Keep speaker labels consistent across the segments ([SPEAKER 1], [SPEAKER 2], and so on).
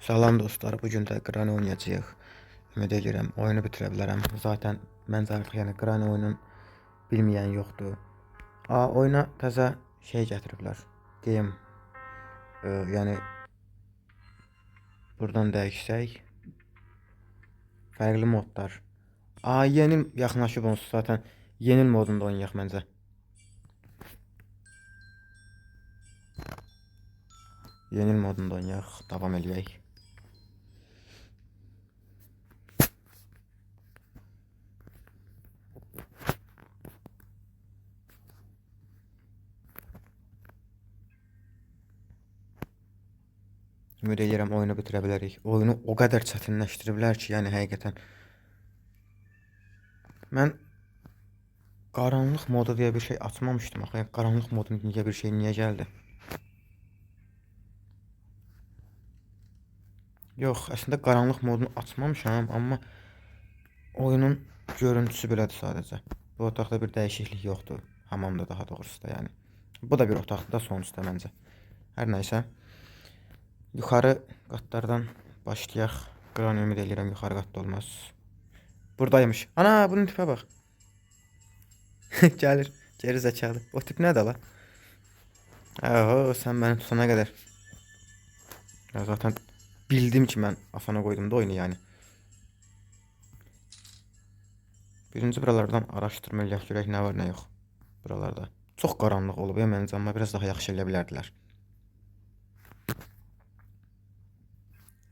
[SPEAKER 1] Salam dostlar, bugün də Qran oynayacağıq. Ümid edirəm oyunu bitirə bilərəm. Zaten məncə artıq yəni Qran oyunun bilməyən yoxdur. Oyuna təzə şey gətiriblər. Game. Yəni buradan dəyişsək fərqli modlar. Yeni yaxınlaşıb onsuz zaten yeni modunda oynayaq məncə. Yeni modunda oynayaq, davam eləyək. Ümid edirəm oyunu bitirə bilərik. Oyunu o qədər çətinləşdiriblər ki, yəni həqiqətən. Mən qaranlıq modu diye bir şey açmamışdım. Axı qaranlıq modun niyə bir şey niyə gəldi? Yox, əslində qaranlıq modunu açmamışam, amma oyunun görüntüsü belədir sadəcə. Bu otaqda bir dəyişiklik yoxdur. Hamamda daha doğrusu da yəni. Bu da bir otaqda sonuçta məncə. Hər nəysə. Yuxarı qatlardan başlayaq. Qran ümid edirəm yuxarı qatda olmaz. Buradaymış. Ana, bunun tipə bax. Gəlir, geri zəkalı. O tip nədir la? Sən məni tutana qədər. Ya zaten bildim ki, mən afana qoydum da oyunu yəni. Birinci buralardan araşdırma eləyək görək nə var nə yox. Buralarda. Çox qaranlıq olub ya məncə, amma biraz daha yaxşı eləyə bilərdilər.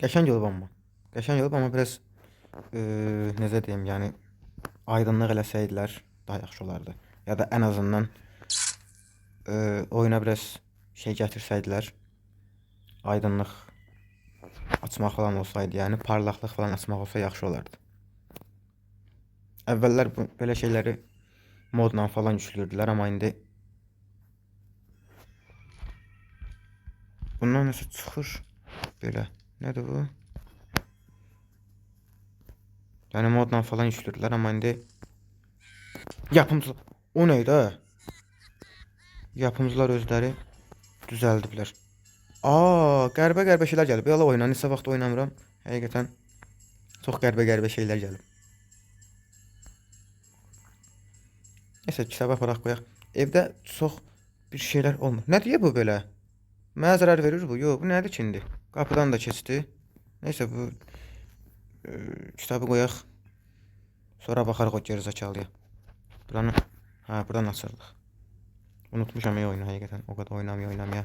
[SPEAKER 1] Qəşəng olub amma. Qəşəng olub amma biraz necə deyim, yəni aydınlıq eləsəydilər daha yaxşı olardı. Ya da ən azından oyuna biraz şey gətirsəydilər. Aydınlıq açmaq falan olsaydı, yəni parlaqlıq falan açmaq olsa yaxşı olardı. Əvvəllər belə şeyləri modla falan yüklürdülər, amma indi bundan nəsə çıxır belə. Nədir bu? Yəni modla falan yüklürdülər, amma indi yapımcılar, o neydi? Yapımcılar özləri düzəldiblər. Qəribə şeylər gəlib. Yala oyuna neçə vaxt oynamıram. Həqiqətən çox qəribə şeylər gəlib. Neyse, kitaba aparaq qoyaq. Evdə çox bir şeylər olmur. Nə deyə bu belə? Mənə zərər verir bu? Yox, bu nədir ki indi? Qapıdan da keçdi. Neyse, bu kitabı qoyaq. Sonra baxarıq o gerizəkalıya. Buradan açırdıq. Unutmuşam oyunu həqiqətən. O qədər oynamaya.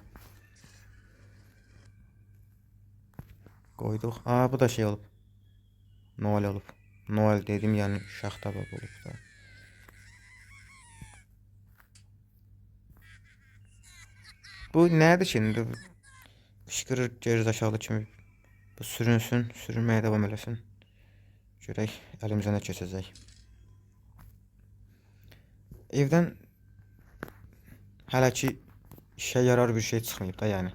[SPEAKER 1] Qoyduq. Bu da şey olub. Noel olub. Noel dedim, yəni şaxta bab olub da. Bu nədir ki indi? Qışqırır gerizəkalı kimi. Bu sürünsün, sürünməyə davam eləsin. Görək əlimizə nə keçəcək. Evdən hələ ki işə yarar bir şey çıxmayıb da yəni.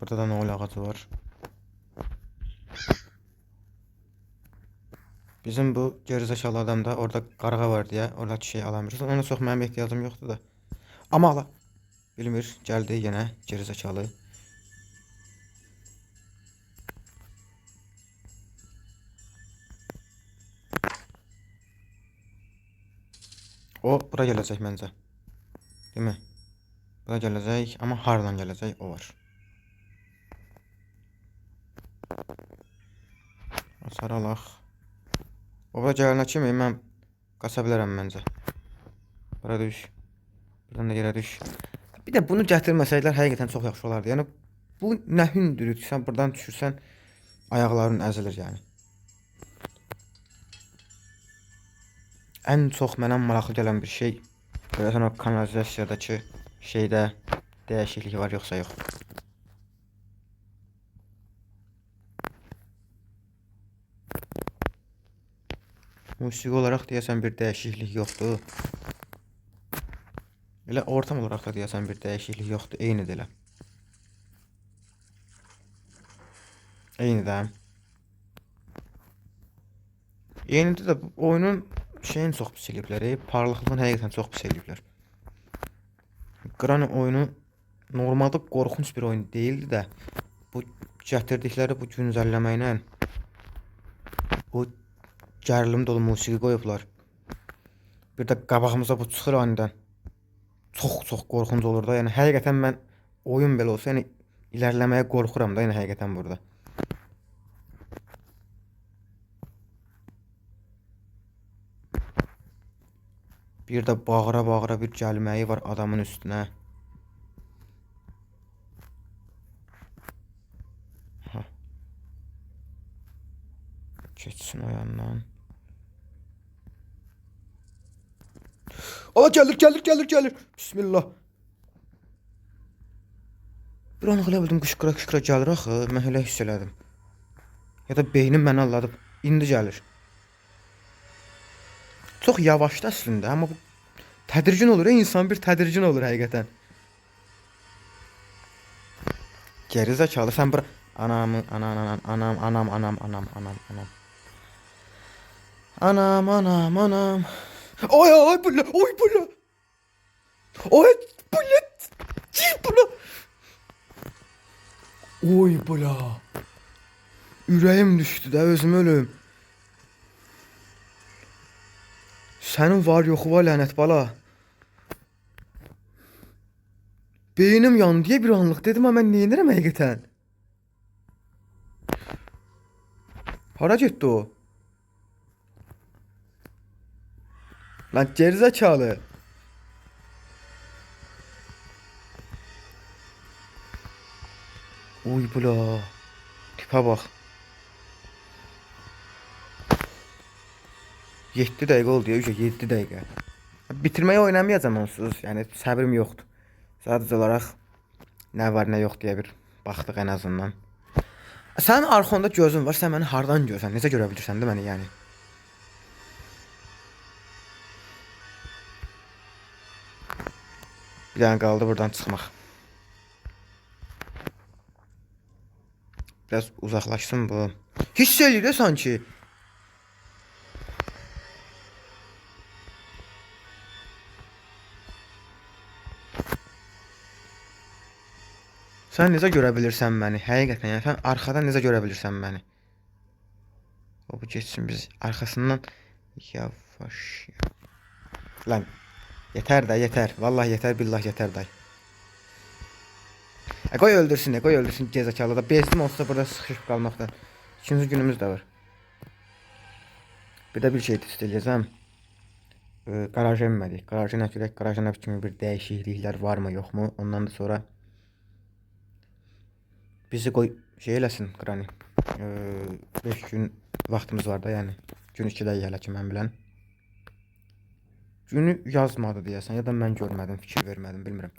[SPEAKER 1] Burada da Noel ağacı var. Bizim bu gerizekalı adam da orada qarğa var deyə oradakı şey alamırız. Ona çox mənim ehtiyacım yoxdur da. Amma ala. Bilmir, gəldi yenə gerizekalı. O bura gələcək məncə. Değil mi? Bura gələcək, amma hardan gələcək o var. Saralaq. O bura gələnə kimi mən qaça bilərəm məncə. Bura düş. Buradan da yerə düş. Bir də bunu gətirməsəydilər həqiqətən çox yaxşı olardı. Yəni bu nə hündürlük, sən buradan düşürsən ayaqların əzilir yəni. Ən çox mənə maraqlı gələn bir şey, görəsən o kanalizasiyadakı şeydə dəyişiklik var yoxsa yox. Musiqi olaraq deyəsən bir dəyişiklik yoxdur. Elə ortam olaraq da deyəsən bir dəyişiklik yoxdur, eynidir elə. Eyni də. Yenidə də bu oyunun şeyini çox pis eləyiblər. Parlaqlığını həqiqətən çox pis eləyiblər. Granny oyunu normalda qorxunç bir oyun değildi də bu gətirdikləri bu güncəlləməklə bu gerilim dolu musiqi qoyublar. Bir də qabağımıza bu çıxır anidən. Çox qorxunc olur da. Yəni həqiqətən mən oyun belə olsa, yəni ilərləməyə qorxuram da, yəni həqiqətən burada. Bir də bağıra-bağıra bir gəlməyi var adamın üstünə. Ha. Keçsin o yandan. Aa, gəlir. Bismillah. Bir an elə bildim qışqıra gəlir axı. Mən elə hiss elədim. Ya da beynim məni alladıb. İndi gəlir. Çox yavaşdı əslində, amma bu tədirgin olur. İnsan bir tədirgin olur həqiqətən. Geri zəkalı sən bura anam. Oy bula. Oy bula. Bula. Oy bula. Ürəyim düşdü də, özüm ölüm. Sənin var yoxu var lənət bala. Beynim yandı diye bir anlık dedim ama ben neyinirəm həqiqətən? Hara getdi o? Lan gerizekalı. Oy bula. Tipe bak. 7 dəqiqə oldu ya, 7 dəqiqə. Bitirməyi oynamayacağım onsuz. Yəni səbrim yoxdur. Sadəcə olaraq nə var nə yox deyə bir baxdıq ən azından. Sənin arxanda gözün var, sən məni hardan görsən? Necə görə bilirsən də məni yəni? Bir dənə qaldı buradan çıxmaq. Biraz uzaqlaşsın bu. Hiss eləyir də sanki. Sən necə görə bilirsən məni? Həqiqətən, yəni sən arxadan necə görə bilirsən məni? O bu geçsin biz arxasından yavaş. Lan yeter də, yeter. Vallahi yeter, billah yeter day. Qoy öldürsün, qoy öldürsün gezekalı da. Bezdim olsa burada sıxışıb qalmaqdan. İkinci günümüz də var. Bir də bir şey test edəcəm. Qaraja inmədik. Qaraja nə görək, qaraja nə kimi bir dəyişikliklər varmı, yoxmu? Ondan da sonra bizi qoy şey eləsin Granny. 5 gün vaxtımız var da, yəni gün 2-də hələ ki mən bilən. Günü yazmadı deyəsən, ya da mən görmədim, fikir vermədim, bilmirəm.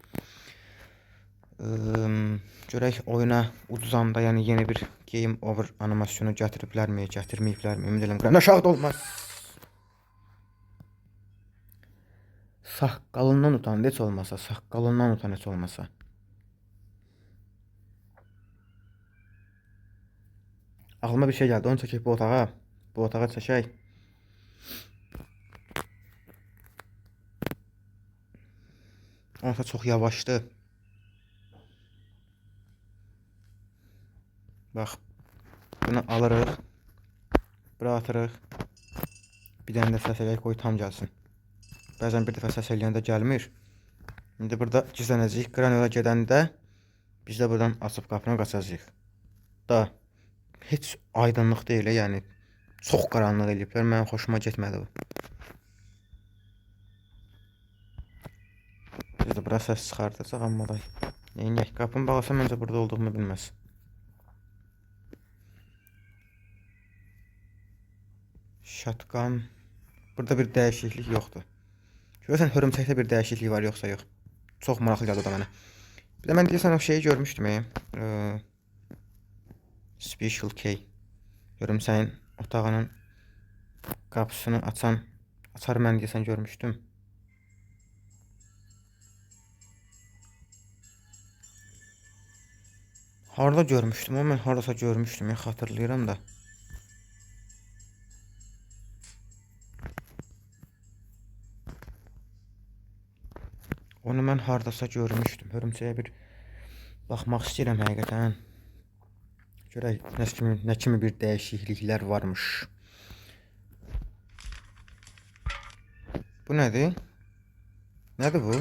[SPEAKER 1] Görək oyuna uduzanda, yəni yeni bir game over animasyonu gətiriblərmi, gətirməyiblərmi? Ümid edirəm Granny aşağıda olmaz. Saqqalından utan heç olmasa, saqqalından utan heç olmasa. Aklıma bir şey geldi. Onu çekip bu otağa. Bu otağa çekək. Onsa çok yavaştı. Bak. Bunu alırıq. Bura atırıq. Bir dənə də səs eləyək, qoy tam gəlsin. Bəzən bir dəfə səs eləyəndə gəlmir. İndi burada gizlənəcəyik. Granyola gedəndə biz də buradan açıb qapını qaçacağıq. Da heç aydınlıq deyil, yəni çox qaranlıq eləyiblər. Mənim xoşuma getmədi bu. Biz də bura səs çıxardacaq, amma da neyinək, qapını bağlasam məncə burada olduğumu bilməz. Shotgun. Burada bir dəyişiklik yoxdur. Görürsən hörümçəkdə bir dəyişiklik var yoxsa yox. Çox maraqlı gəldi o da mənə. Bir də mən deyəsən o şeyi görmüşdüm. Special key. Hörümçəyin otağının qapısını açar mən deyəsən görmüşdüm. Harda görmüşdüm, ama mən hardasa görmüşdüm, ya xatırlayıram da. Onu mən hardasa görmüşdüm. Hörümçəyə bir baxmaq istəyirəm həqiqətən. Görək nə kimi bir dəyişikliklər varmış. Bu nədir? Nədir bu?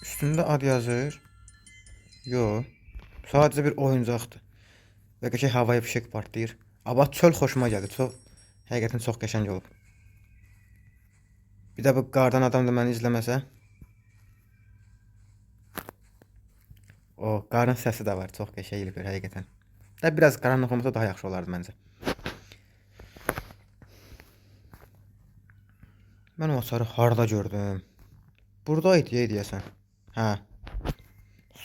[SPEAKER 1] Üstündə ad yazır. Yox. Sadəcə bir oyuncaqdır. Və qəşəng havaya fişek partlayır. Amma çöl xoşuma gəldi. Həqiqətən çox qəşəng olub. Bir də bu qardan adam da məni izləməsə. O qarın səsi də var. Çox qəşəng eləyir həqiqətən. Da biraz qaranlıq olmasa daha yaxşı olardı məncə. Mən o açarı harda gördüm? Buradaydı deyəsən. Hə.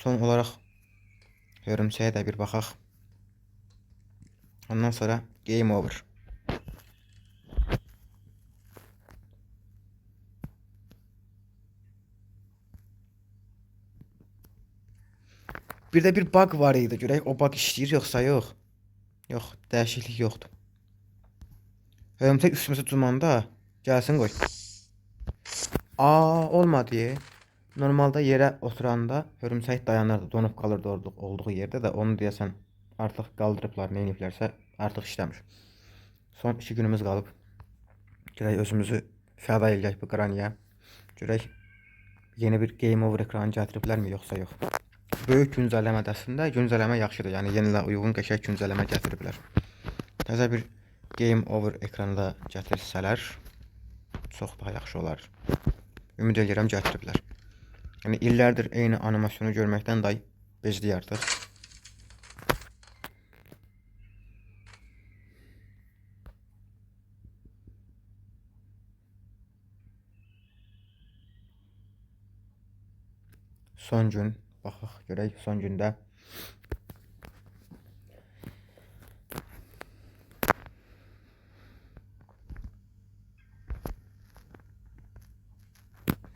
[SPEAKER 1] Son olaraq hörümçəyə də bir baxaq. Ondan sonra game over. Bir də bir bug var idi. Görək o bug işləyir yoxsa yox. Yox, dəyişiklik yoxdur. Hörümçək üstümüzə cumanda gəlsin qoy. Olmadı. Normalda yerə oturanda hörümçək dayanırdı, donub qalırdı olduğu yerdə də. Onu deyəsən artıq qaldırıblar, nə ediblərsə artıq işləmir. Son 2 günümüz qalıb. Görək özümüzü fəda eləyək bu qraniyə. Görək yeni bir game over ekranı gətiriblərmi yoxsa yox. Böyük güncəlləmədəsində güncəlləmə yaxşıdır. Yəni yenilə uyğun qəşəng güncəlləmə gətiriblər. Təzə bir game over ekranı da gətirsələr çox daha yaxşı olar. Ümid edirəm gətiriblər. Yəni illərdir eyni animasyonu görməkdən day bezdik artıq. Son gün baxaq görək son gündə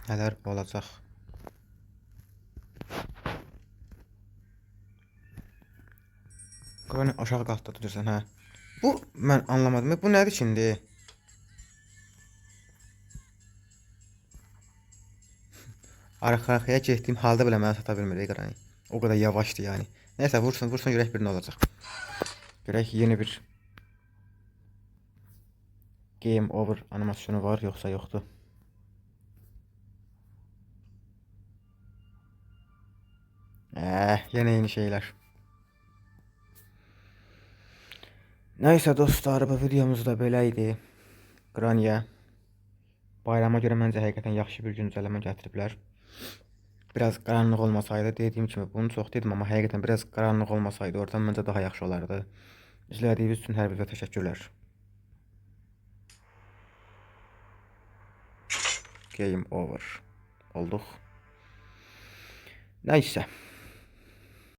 [SPEAKER 1] nələr olacaq. Qrani aşağı qatda durursan, hə. Bu mən anlamadım. Bu nədir şimdi? Arxa-arxaya getdiyim halda belə mənə sata bilmir Qrani. O qədər yavaşdır yəni. Nəysə vursun görək bir nə olacaq. Görək yeni bir game over animasyonu var yoxsa yoxdur. Yenə yeni şeylər. Nəysə dostlar, bu videomuz da belə idi. Qraniyə bayrama görə məncə həqiqətən yaxşı bir güncəlləmə gətiriblər. Biraz qaranlıq olmasaydı, dediyim kimi bunu çox dedim, amma həqiqətən biraz qaranlıq olmasaydı oradan məncə daha yaxşı olardı. İzlədiyiniz üçün hər birinizə təşəkkürlər. Game over olduq. Nəysə.